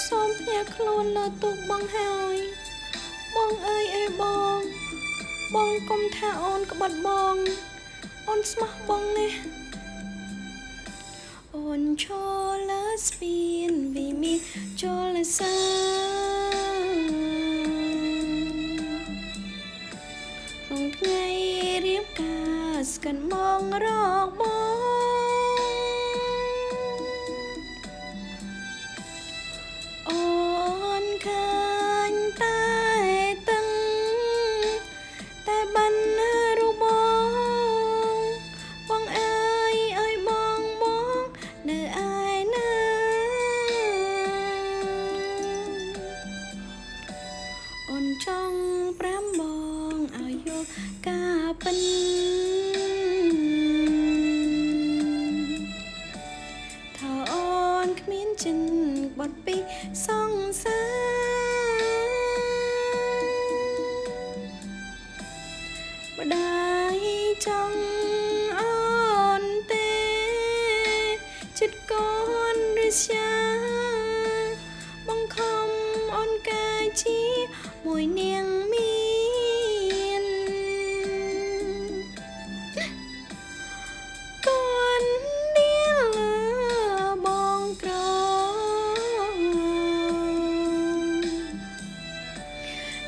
សូមភ្ញាក់ខ្លួនលើទូកបងហើយបងអើយអើយបងកុំថាអូនក្បត់បងអូនស្មោះបងណាស់អូនឈរលើស្ពានវិមានចូលសារងថ្ងៃរៀបការស្កិនមងរកបងអូនឃើញតែតឹងតែបានរូបបងអើយអើយបងនៅឯណាអូនចង់ប្រាំបងឲ្យយល់ការពិនថាអូនគ្មានចិនបត់ពីសង្សារម្ដាយចង់អូនទេចិត្តកូនរិះសាបង្ខំអូនកាយជាមួយនាងមានកូនដៀលបងក្រ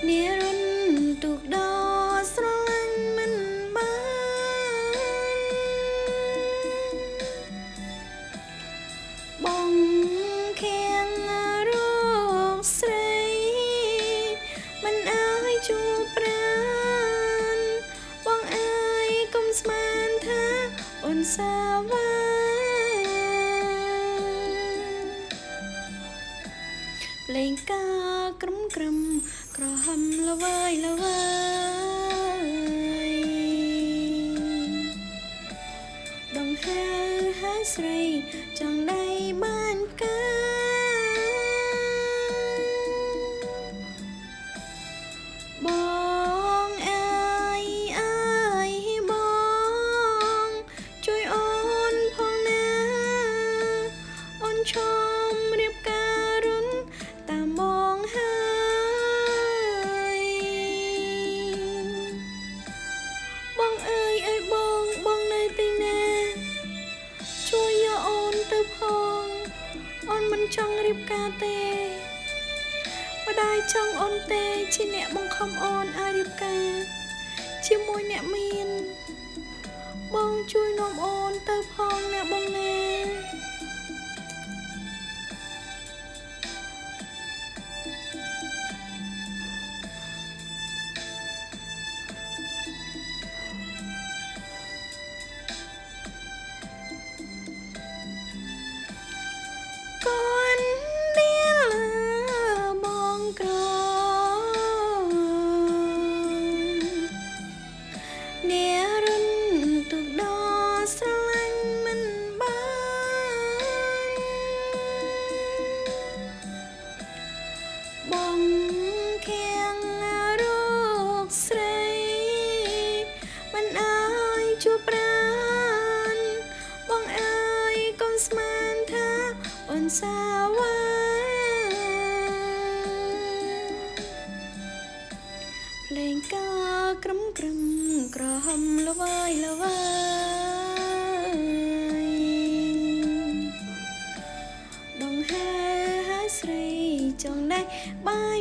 នារុនទូកដោស្រឡាញ់មិនបានបងខៀងរកស្រីមិនអើយជួបប្រានបងអើយកុំស្មានថាអូនសាវាភ្លេងការក្រំក្រហមល្វើយដងហើស្រីចង់ដៃបានផ្កាបងអើយបងជួយអូនផងណាអូនឈមរៀបការរុនតាមបងហើយបងអើយបងនៅទីណាជួយយកអូនទៅផងអូនមិនចង់រៀបការទេម្ដាយចង់អូនទេជាអ្នកបង្ខំអូនឲ្យរៀបការជាមួយអ្នកមានបងជួយនាំអូនទៅផងណាបងណាកូនដៀលបងក្រនារុនទូកដោស្រឡាញ់មិនបានបងខៀងរកស្រីមិនអើយជួបប្រានបងអើយកុំស្មានថាអូនសាវាភ្លេងការក្រំក្រហមល្វើយដងហើស្រីចង់ដៃបាយ